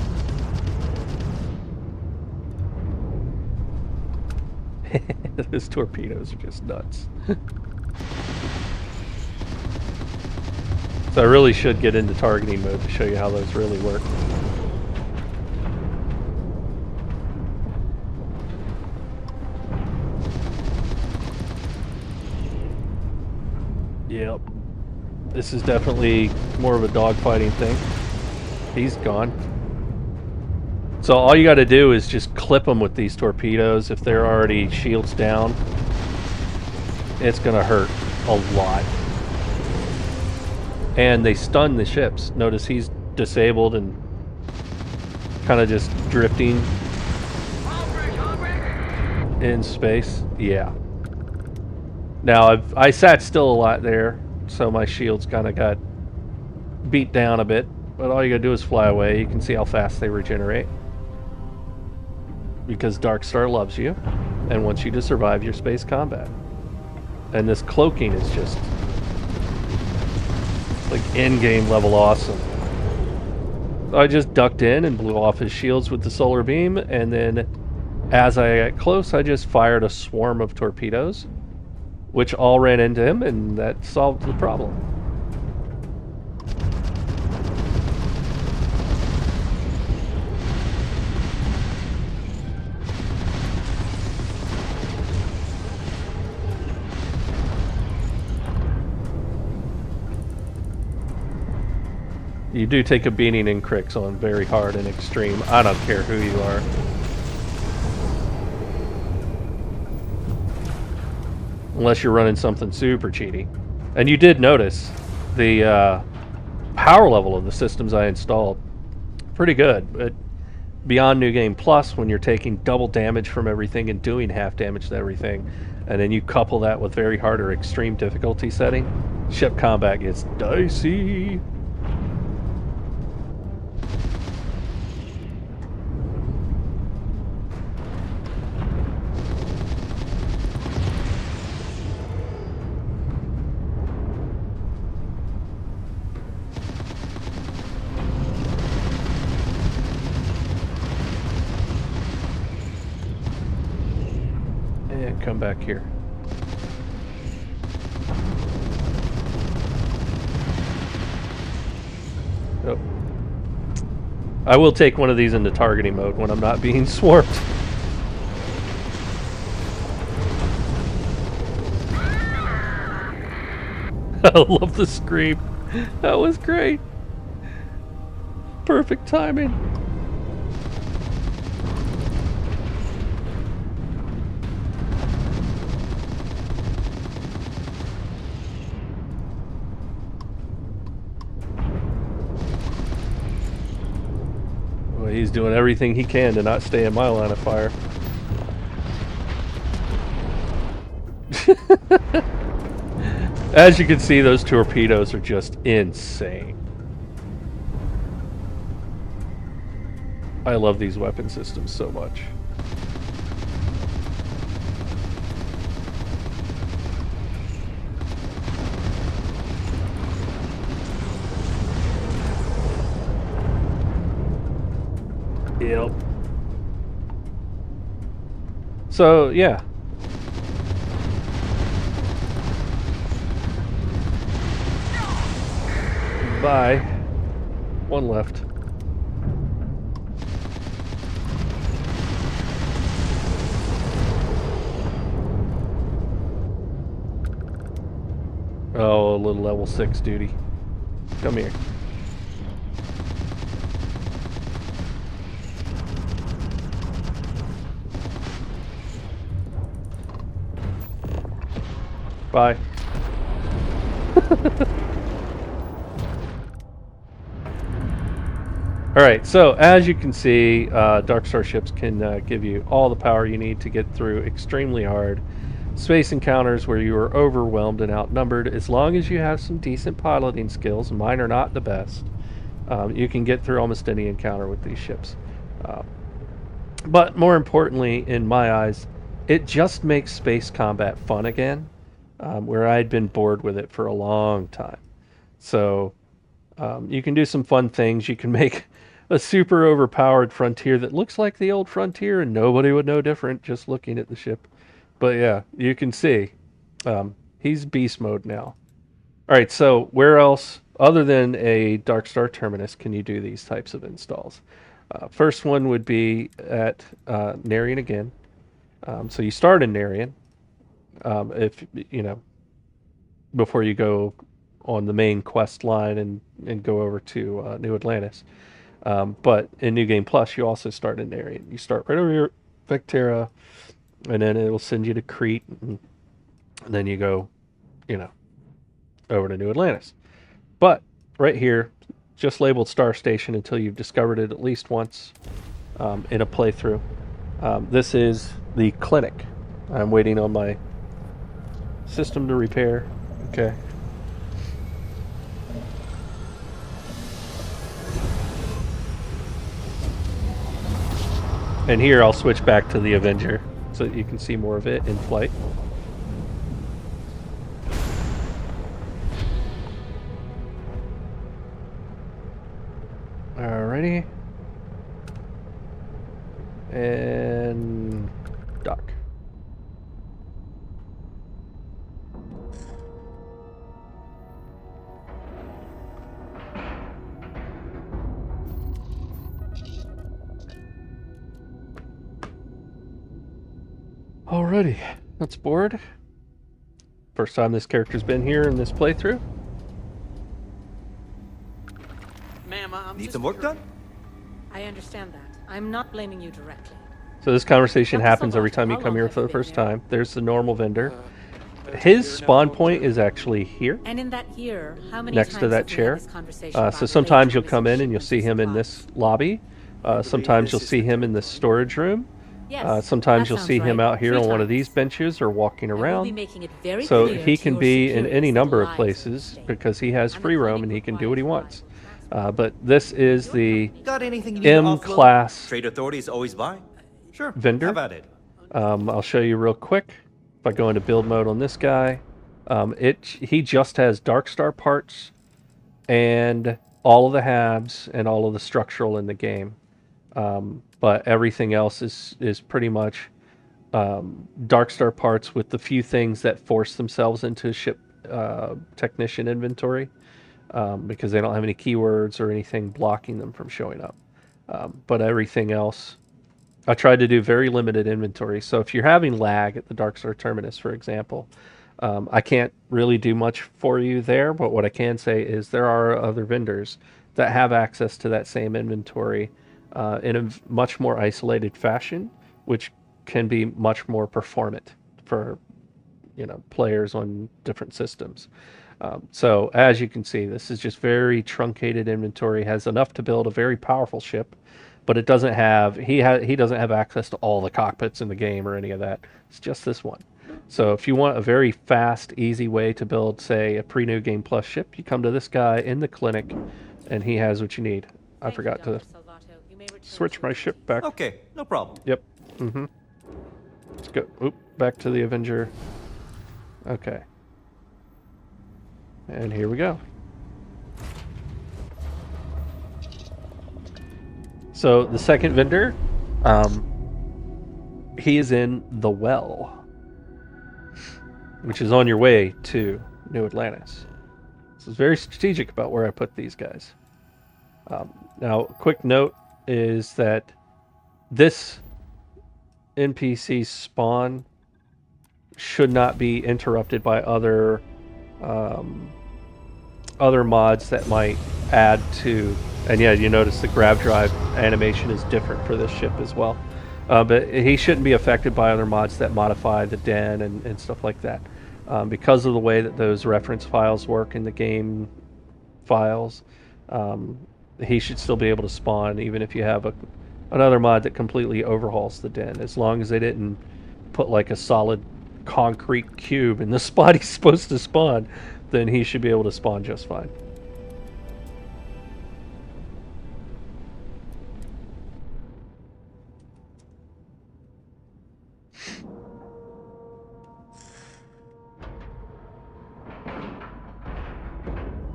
Those torpedoes are just nuts. So I really should get into targeting mode to show you how those really work. Yep. This is definitely more of a dogfighting thing. He's gone. So all you got to do is just clip them with these torpedoes if they're already shields down. It's going to hurt a lot. And they stun the ships. Notice he's disabled and kind of just drifting in space. Yeah. Now I sat still a lot there, so my shields kind of got beat down a bit, but all you gotta do is fly away. You can see how fast they regenerate. Because Darkstar loves you and wants you to survive your space combat. And this cloaking is just like in-game level awesome. So I just ducked in and blew off his shields with the solar beam, and then as I got close, I just fired a swarm of torpedoes, which all ran into him, and that solved the problem. You do take a beating in cricks on very hard and extreme. I don't care who you are. Unless you're running something super cheaty. And you did notice the power level of the systems I installed. Pretty good. But beyond New Game Plus, when you're taking double damage from everything and doing half damage to everything, and then you couple that with very hard or extreme difficulty setting, ship combat gets dicey. Come back here. Oh. I will take one of these into targeting mode when I'm not being swarmed. I love the scream. That was great. Perfect timing. He's doing everything he can to not stay in my line of fire. As you can see, those torpedoes are just insane. I love these weapon systems so much. Yep. So, yeah. Bye. One left. Oh, a little level 6 duty. Come here. Bye. Alright, so as you can see, Darkstar ships can give you all the power you need to get through extremely hard space encounters where you are overwhelmed and outnumbered. As long as you have some decent piloting skills, mine are not the best, you can get through almost any encounter with these ships. But more importantly, in my eyes, it just makes space combat fun again. Where I'd been bored with it for a long time. So you can do some fun things. You can make a super overpowered frontier that looks like the old frontier and nobody would know different just looking at the ship. But yeah, you can see he's beast mode now. All right, so where else, other than a Darkstar Terminus, can you do these types of installs? First one would be at Narian again. So you start in Narian. If you know, before you go on the main quest line and go over to New Atlantis. But in New Game Plus, you also start in Narian. You start right over here, Vectera, and then it will send you to Crete, and then you go, you know, over to New Atlantis. But right here, just labeled Star Station until you've discovered it at least once in a playthrough. This is the clinic. I'm waiting on my system to repair. Okay. And here I'll switch back to the Avenger so that you can see more of it in flight. Alrighty. And dock. Alrighty, that's board. First time this character's been here in this playthrough. Ma'am, I'm Need just some work done? I understand that. I'm not blaming you directly. So this conversation Dr. happens every Salvato, time you how come long here have for you the been first here? time. There's the normal vendor. His spawn point is actually here, And in that year, how many next times to that have we had chair. this conversation So about sometimes you'll late come in hours and you'll of see him in shipments this and lobby. Sometimes you'll see him in this storage room. Yes, Sometimes that you'll sounds see him right. out here 3 on one of times. these benches or walking I will be around. making it very So clear he to can your be in superiors any that number of lives are at places stake. because he has And free the roam clinic and he can do requires what he wants. reliable But this is the Got anything you need to offload? M-class Trade authorities always buy? Sure. vendor. Have at it. I'll show you real quick. If I go into build mode on this guy, he just has Darkstar parts and all of the halves and all of the structural in the game. But everything else is pretty much Darkstar parts with the few things that force themselves into ship technician inventory because they don't have any keywords or anything blocking them from showing up. But everything else, I tried to do very limited inventory. So if you're having lag at the Darkstar Terminus, for example, I can't really do much for you there, but what I can say is there are other vendors that have access to that same inventory in a much more isolated fashion, which can be much more performant for players on different systems. So as you can see, this is just very truncated inventory. Has enough to build a very powerful ship, but it doesn't have he doesn't have access to all the cockpits in the game or any of that. It's just this one. So if you want a very fast, easy way to build, say, a pre-new game plus ship, you come to this guy in the clinic, and he has what you need. I Thank you, forgot to Dr. Salvato. You may return switch to my your ship duties. back. Okay, no problem. Yep. Let's go. Oop, back to the Avenger. Okay. And here we go. So the second vendor, he is in the Well, which is on your way to New Atlantis. This is very strategic about where I put these guys. Now, quick note is that this NPC spawn should not be interrupted by other mods that might add to. And yeah, you notice the grab drive animation is different for this ship as well. But he shouldn't be affected by other mods that modify the den and stuff like that. Because of the way that those reference files work in the game files, he should still be able to spawn even if you have another mod that completely overhauls the den, as long as they didn't put like a solid concrete cube in the spot he's supposed to spawn, then he should be able to spawn just fine.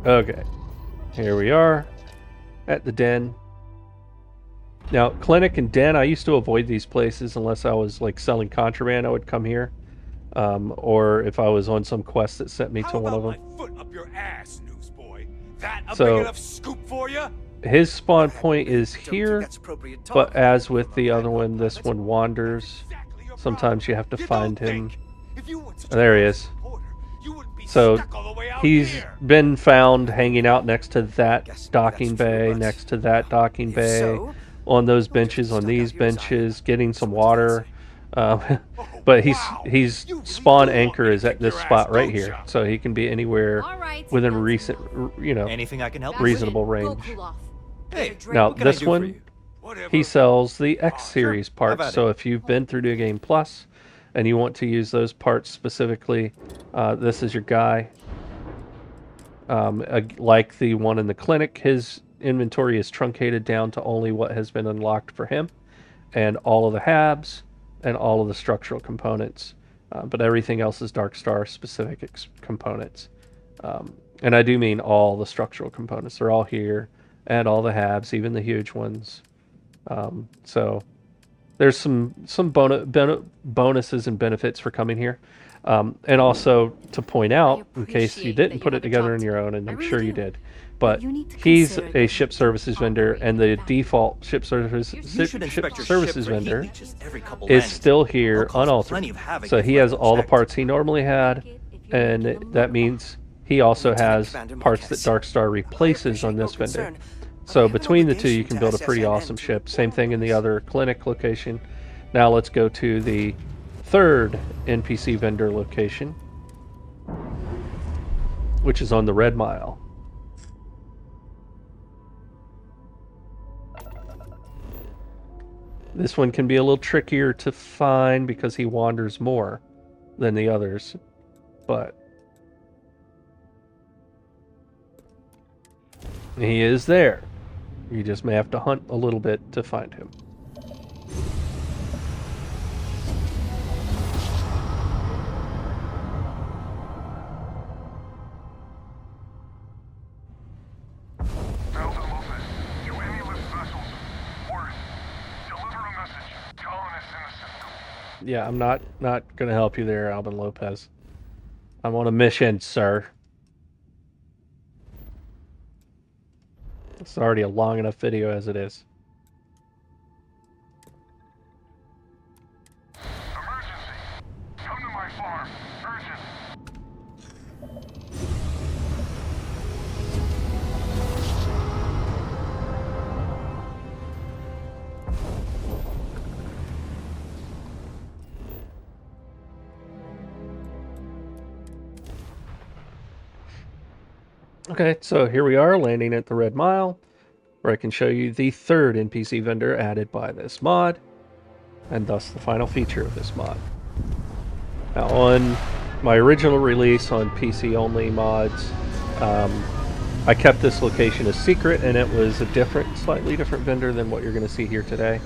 Okay, here we are at the den. Now, clinic and den, I used to avoid these places unless I was like selling contraband. I would come here, or if I was on some quest that sent me to one of them. My foot up your ass, newsboy. That a So- big enough scoop for you? His spawn point is here, That's appropriate talk. but as with the other one, this one wanders. Exactly your Sometimes problem. you have to You find don't him. think. If you weren't such a There he nice is. reporter, you wouldn't be So stuck all the way out he's here. been found hanging out next to that Guess docking that's true, bay, but next to that docking if bay, so, on those just benches, on stuck these out here as I benches, am. getting some So what's that water. Oh, But wow. he's You really spawn do want anchor me to is at kick this your spot ass, right don't here, ya? so he can be anywhere All right. within that's recent, enough. anything I can help That's with? reasonable it. Go range. cool off. Hey, Get a drink. Now, what can I this do for one, you? Whatever. he sells the X Sure. series How parts. about So it? if you've been through New Game Plus and you want to use those parts specifically, this is your guy. Like the one in the clinic, his inventory is truncated down to only what has been unlocked for him. and all of the HABs and all of the structural components. But everything else is Darkstar specific components. And I do mean all the structural components. They're all here, and all the HABs, even the huge ones. So there's some bonuses and benefits for coming here. And also to point out, in case you didn't put it together on your own, and I'm sure you did, but he's a ship services vendor, and the default ship services vendor is still here unaltered. So he has all the parts he normally had, and that means he also has parts that Darkstar replaces on this vendor. So between the two, you can build a pretty awesome ship. Same thing in the other clinic location. Now let's go to the third NPC vendor location, which is on the Red Mile. This one can be a little trickier to find because he wanders more than the others, but he is there. You just may have to hunt a little bit to find him. Yeah, I'm not going to help you there, Alvin Lopez. I'm on a mission, sir. It's already a long enough video as it is. Emergency! Come to my farm. Urgent. Okay, so here we are landing at the Red Mile, where I can show you the third NPC vendor added by this mod, and thus the final feature of this mod. Now, on my original release on PC only mods, I kept this location a secret, and it was a slightly different vendor than what you're going to see here today.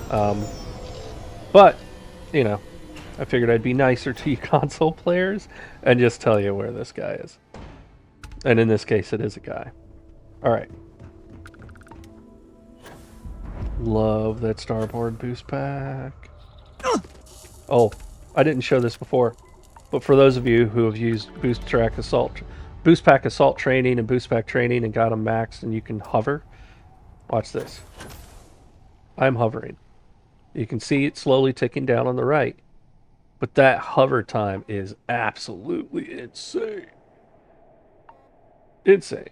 But, you know, I figured I'd be nicer to you console players and just tell you where this guy is. And in this case, it is a guy. Alright. Love that starboard boost pack. Oh, I didn't show this before. But for those of you who have used boost pack assault training and boost pack training and got them maxed and you can hover, watch this. I'm hovering. You can see it slowly ticking down on the right. But that hover time is absolutely insane. Insane.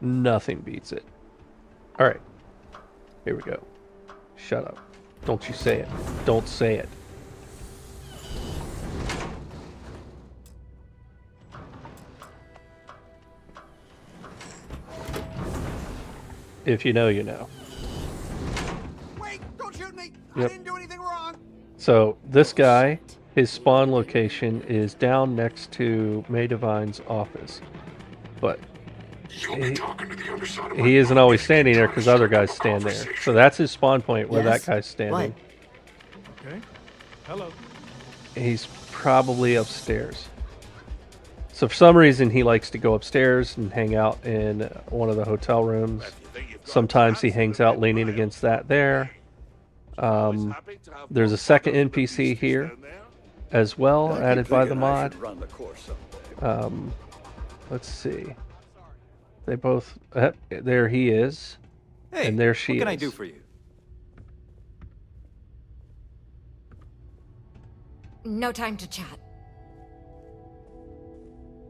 Nothing beats it. Alright. Here we go. Shut up. Don't you say it. Don't say it. If you know, you know. Wait! Don't shoot me! Yep. I didn't do anything wrong! So, this guy, his spawn location is down next to May Divine's office. But he isn't always standing there because other guys stand there. So that's his spawn point where that guy's standing. Okay. Hello. He's probably upstairs. So for some reason he likes to go upstairs and hang out in one of the hotel rooms. Sometimes he hangs out leaning against that there. There's a second NPC here as well, added by the mod. Let's see. They both... there he is. Hey, and there she is. What can I do for you? No time to chat.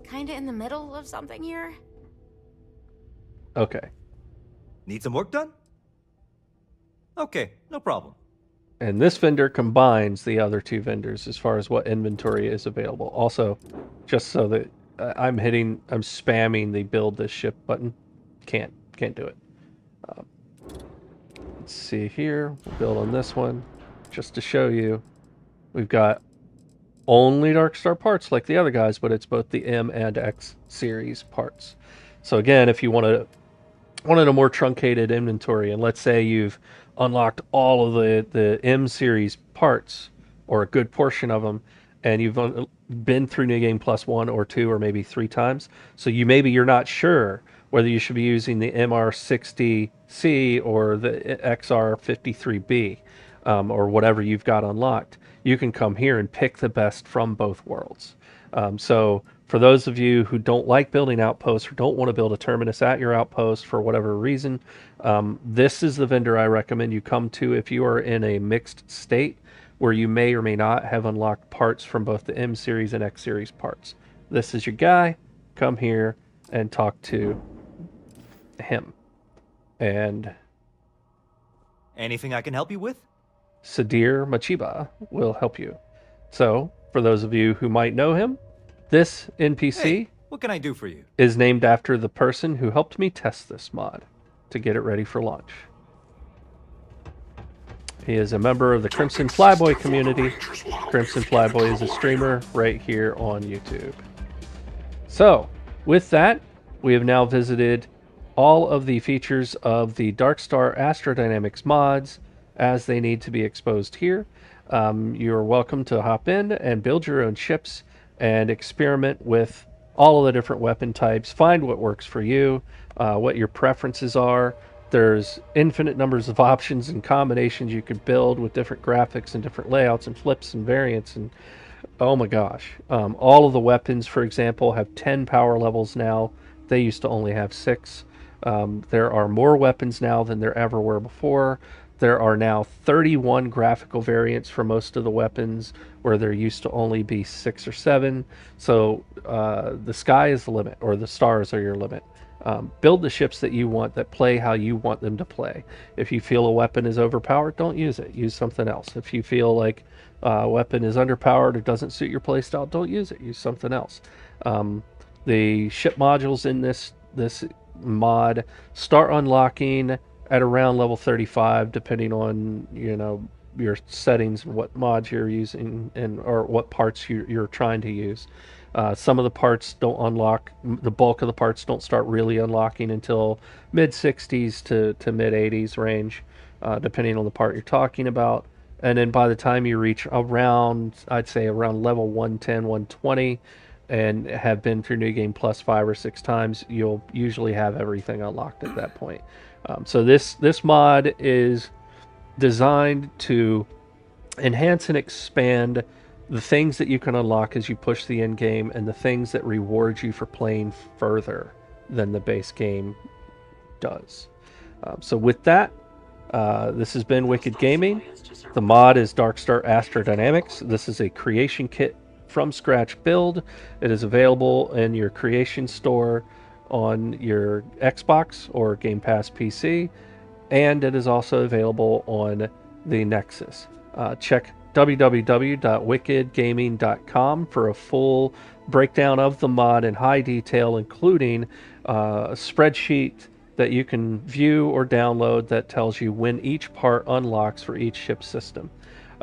Kinda in the middle of something here? Okay. Need some work done? Okay, no problem. And this vendor combines the other two vendors as far as what inventory is available. Also, just so that I'm spamming the build this ship button. Can't do it. Let's see here. We'll build on this one. Just to show you, we've got only Darkstar parts like the other guys, but it's both the M and X series parts. So again, if you want to wanted a more truncated inventory, and let's say you've unlocked all of the M series parts or a good portion of them, and you've been through New Game Plus 1 or 2 or maybe 3 times, so you're not sure whether you should be using the MR60C or the XR53B, or whatever you've got unlocked. You can come here and pick the best from both worlds. So for those of you who don't like building outposts or don't want to build a terminus at your outpost for whatever reason, this is the vendor I recommend you come to if you are in a mixed state where you may or may not have unlocked parts from both the M series and X series parts. This is your guy. Come here and talk to him. And Anything I can help you with? Sadir Machiba will help you. So, for those of you who might know him, this NPC Hey, what can I do for you? is named after the person who helped me test this mod to get it ready for launch. He is a member of the Crimson Flyboy community. Crimson Flyboy is a streamer right here on YouTube. So, with that, we have now visited all of the features of the DarkStar Astrodynamics mods as they need to be exposed here. You're welcome to hop in and build your own ships and experiment with all of the different weapon types. Find what works for you, what your preferences are. There's infinite numbers of options and combinations you could build with different graphics and different layouts and flips and variants. And oh my gosh, all of the weapons, for example, have 10 power levels now. They used to only have 6. There are more weapons now than there ever were before. There are now 31 graphical variants for most of the weapons, where there used to only be 6 or 7. So the sky is the limit, or the stars are your limit. Build the ships that you want, that play how you want them to play. If you feel a weapon is overpowered, don't use it. Use something else. If you feel like a weapon is underpowered or doesn't suit your playstyle, don't use it. Use something else. The ship modules in this mod start unlocking at around level 35, depending on your settings and what mods you're using and or what parts you're trying to use. Some of the parts don't unlock. The bulk of the parts don't start really unlocking until mid 60s to mid 80s range, depending on the part you're talking about. And then by the time you reach around, I'd say around level 110, 120, and have been through New Game Plus 5 or 6 times, you'll usually have everything unlocked at that point. So this mod is designed to enhance and expand the things that you can unlock as you push the end game, and the things that reward you for playing further than the base game does. So with that, this has been Wicked Gaming. The mod is DarkStar Astrodynamics. This is a creation kit from scratch build. It is available in your creation store on your Xbox or Game Pass PC, and it is also available on the Nexus. Check www.wickedgaming.com for a full breakdown of the mod in high detail, including a spreadsheet that you can view or download that tells you when each part unlocks for each ship system.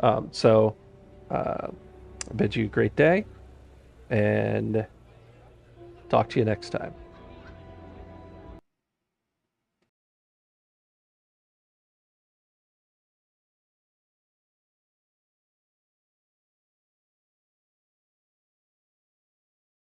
I bid you a great day, and talk to you next time.